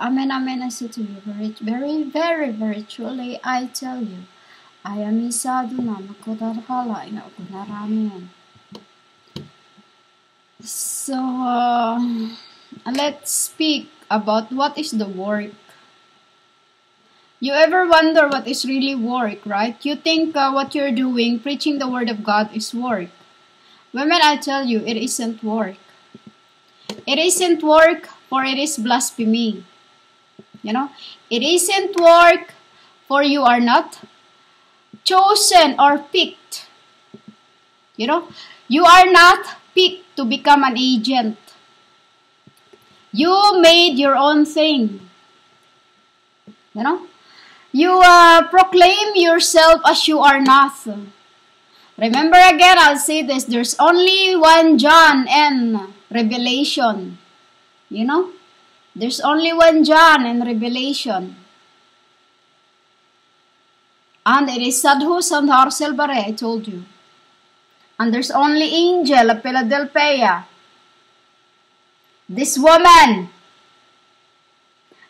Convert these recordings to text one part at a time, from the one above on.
Amen, amen, I say to you, very, very, very, very truly, I tell you, I am isa na makodarhala ina kunaramin. So, let's speak about what is the work. You ever wonder what is really work, right? You think what you're doing, preaching the word of God, is work. Women, I tell you, it isn't work. It isn't work, for it is blasphemy. You know, it isn't work, for you are not chosen or picked. You know, you are not picked to become an agent. You made your own thing. You know, you proclaim yourself as you are not. Remember again, I'll say this, there's only one John in Revelation. You know, there's only one John in Revelation. And it is Sadhu Sandhar Selbare, I told you. And there's only Angel of Philadelphia. This woman.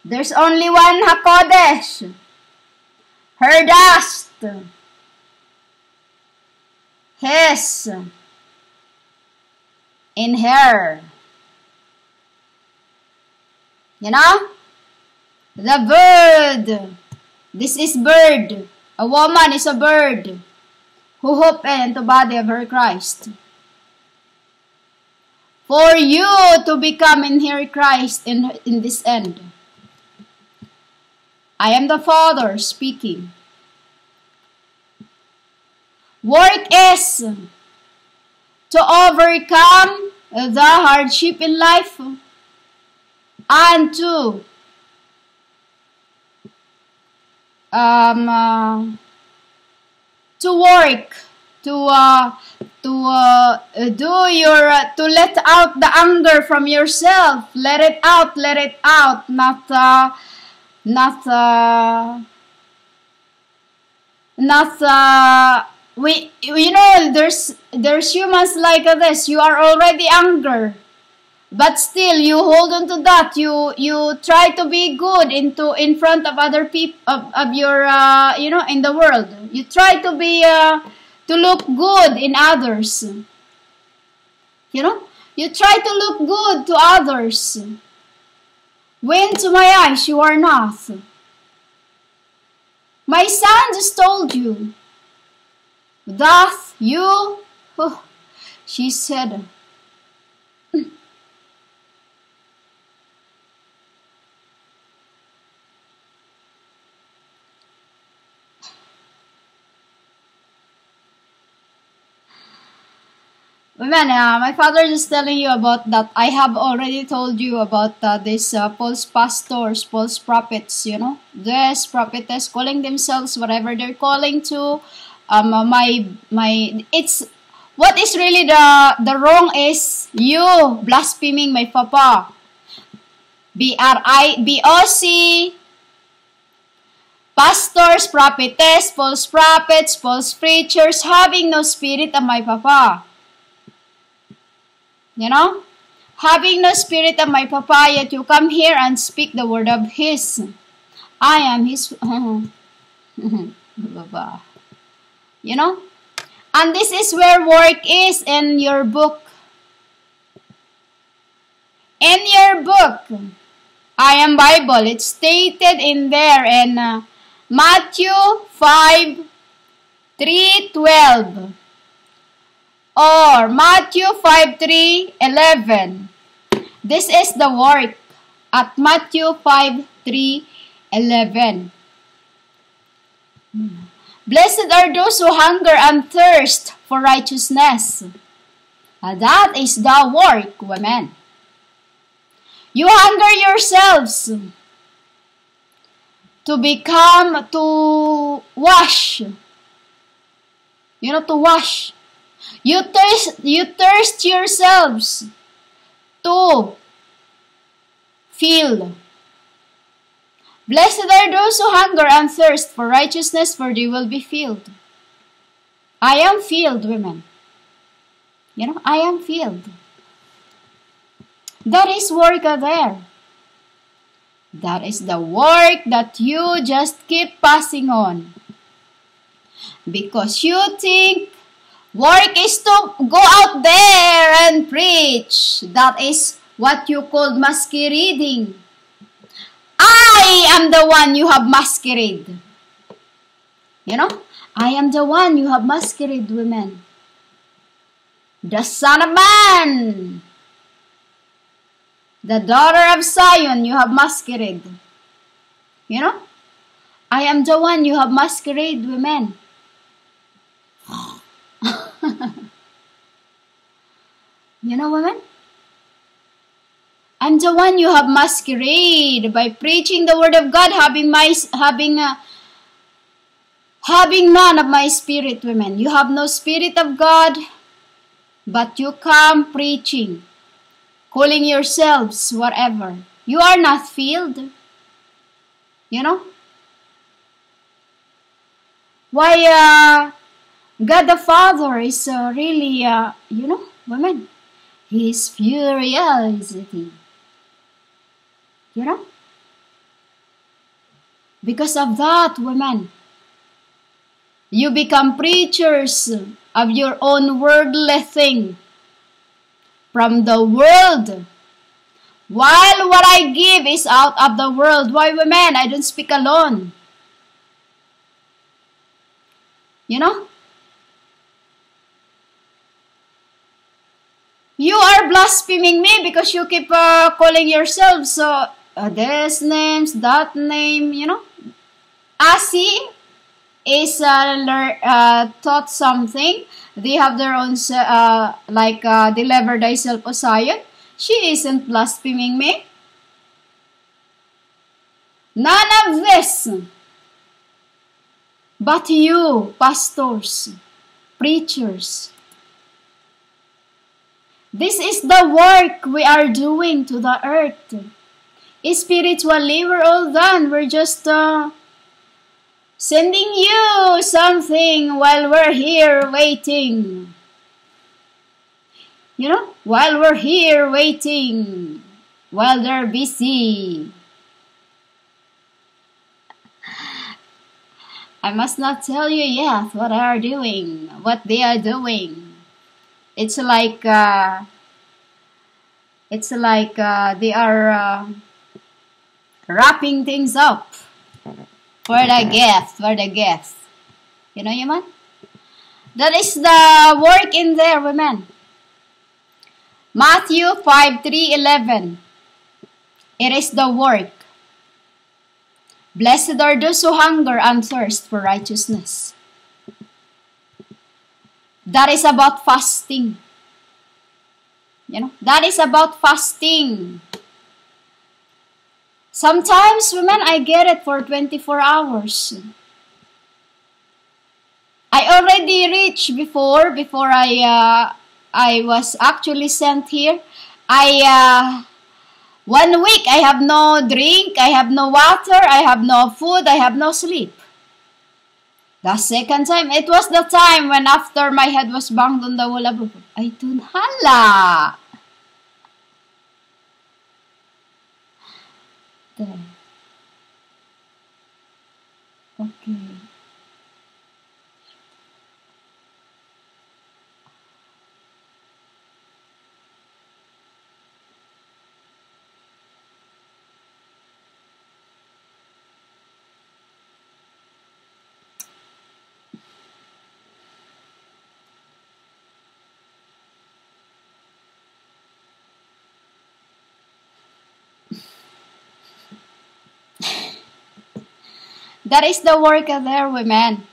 There's only one Hakodesh. Her dust. His. In her. You know? The bird. This is bird. A woman is a bird who hope into body of her Christ. For you to become in her Christ in this end. I am the Father speaking. Work is to overcome the hardship in life and to work, to let out the anger from yourself. Let it out. You know, there's humans like this. You are already angry, but still you hold on to that. You try to be good in front of other people of your you know, in the world. You try to be to look good in others. You know, you try to look good to others. When to my eyes you are not. My son just told you that you, oh, she said, women, my father is telling you about that. I have already told you about these false pastors, false prophets, you know. This prophetess calling themselves whatever they're calling to. It's what is really the wrong is you blaspheming my papa. BRIBOC, pastors, prophetess, false prophets, false preachers, having no spirit of my papa. You know, having no spirit of my papa, yet you come here and speak the word of his. I am his. You know, and this is where work is in your book. In your book, I am Bible. It's stated in there in Matthew 5:3-12. Or Matthew 5:3-11. This is the work at Matthew 5:3-11. Blessed are those who hunger and thirst for righteousness. That is the work, women. You hunger yourselves to become, to wash. You know, to wash. You thirst yourselves to feel. Blessed are those who hunger and thirst for righteousness, for they will be filled. I am filled, women. I am filled. That is work there. That is the work that you just keep passing on. Because you think work is to go out there and preach. That is what you call masquerading. I am the one you have masquerade. I am the one you have masquerade, women. The Son of Man. The daughter of Zion, you have masquerade. I am the one you have masquerade, women. Women? I'm the one you have masquerade by preaching the word of God, having none of my spirit, women. You have no spirit of God, but you come preaching, calling yourselves whatever. You are not filled. Why God the Father is really, women, His furious. Because of that, women, you become preachers of your own worldly thing from the world. While what I give is out of the world. Why, women? I don't speak alone. You are blaspheming me because you keep calling yourselves this names, that name, Asi is taught something. They have their own, deliver thyself, O Zion. She isn't blaspheming me. None of this. But you, pastors, preachers, this is the work we are doing to the earth. Spiritually, we're all done. We're just sending you something while we're here waiting. While we're here waiting, while they're busy. I must not tell you yet what they are doing. It's like they are wrapping things up for the guests. Yaman? That is the work in there, women. Matthew 5:3-11. It is the work. Blessed are those who hunger and thirst for righteousness. That is about fasting. That is about fasting. Sometimes, women, I get it for 24 hours. I already reached before I was actually sent here. 1 week, I have no drink, I have no water, I have no food, I have no sleep. The second time, it was the time when after my head was banged on the wall, ay tunhala. There. Okay. That is the work of their women.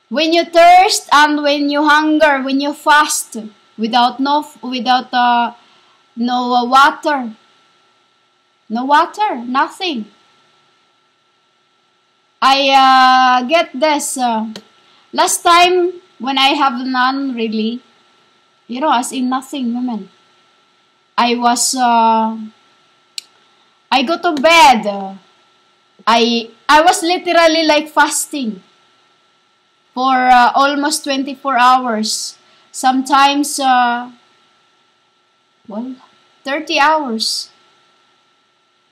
When you thirst and when you hunger, when you fast without water, nothing. I get this. Last time when I have none really, as in nothing, women. I go to bed. I was literally like fasting for almost 24 hours. Sometimes, 30 hours.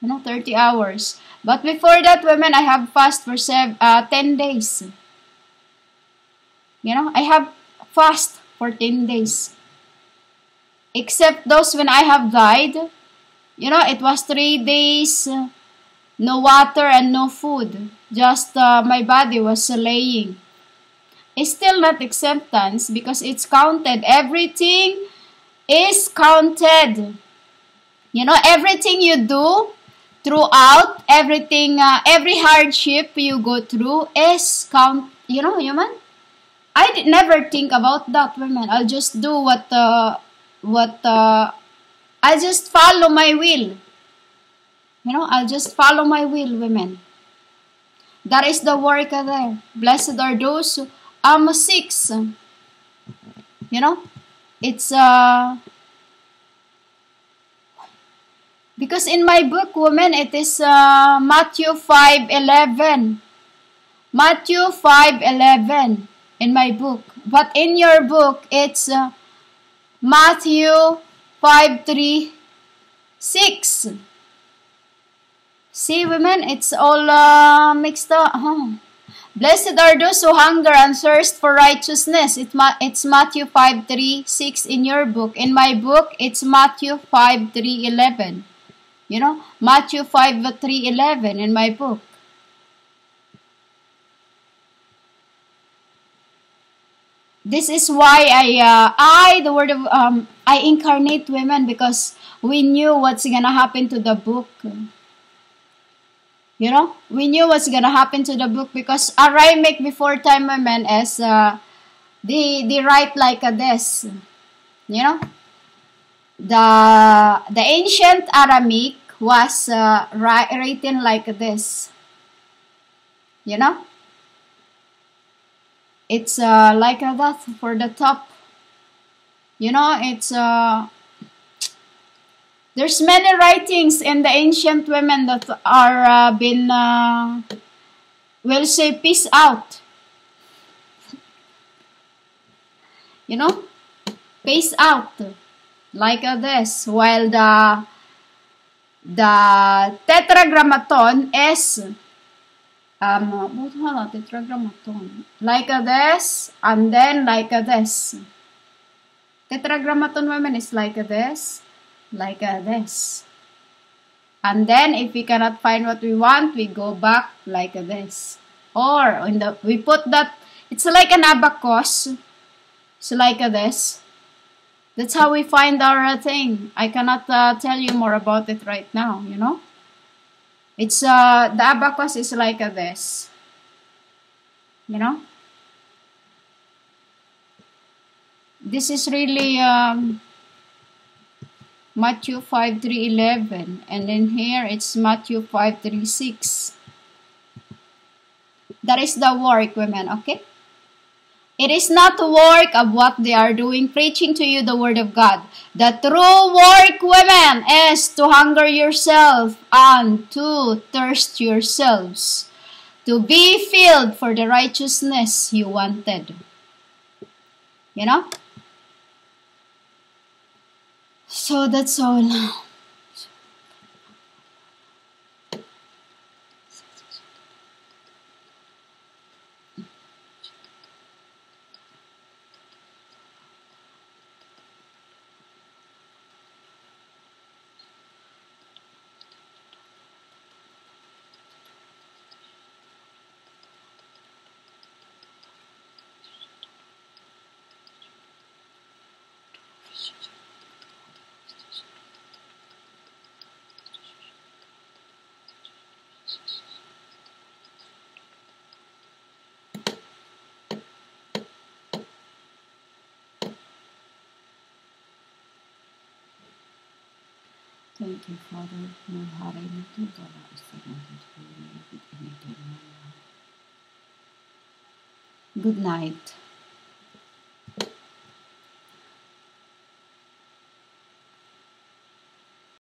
30 hours. But before that, women, I have fast for 10 days. I have fast for 10 days. Except those when I have died, it was 3 days, no water and no food. Just my body was laying. It's still not acceptance because it's counted. Everything is counted. Everything you do throughout, everything, every hardship you go through is count. Human. I never think about that, women. I'll just do I just follow my will. I'll just follow my will, women. That is the work there. Blessed are those who sick. It's because in my book, women, it is Matthew 5:11. Matthew 5:11 in my book. But in your book, it's Matthew 5:3-6. See, women, it's all mixed up. Blessed are those who hunger and thirst for righteousness. It's Matthew 5:3-6 in your book. In my book, it's Matthew 5:3-11. Matthew 5:3-11 in my book. This is why I incarnate women, because we knew what's gonna happen to the book. We knew what's gonna happen to the book because Aramaic before time, women, is they write like this. The ancient Aramaic was written like this. It's like that for the top. It's there's many writings in the ancient women that are will say peace out. Peace out like this. While the tetragrammaton is tetragrammaton like this and then like this. Tetragrammaton, women, is like this. Like this. And then if we cannot find what we want, we go back like this. Or we put that, it's like an abacus. It's like this. That's how we find our thing. I cannot tell you more about it right now, It's the abacus is like this. This is really Matthew 5:3-11, and then here it's Matthew 5:3-6. That is the work, women, okay? It is not the work of what they are doing, preaching to you the word of God. The true work, women, is to hunger yourself and to thirst yourselves, to be filled for the righteousness you wanted. So that's all. Thank you, Father. Good night.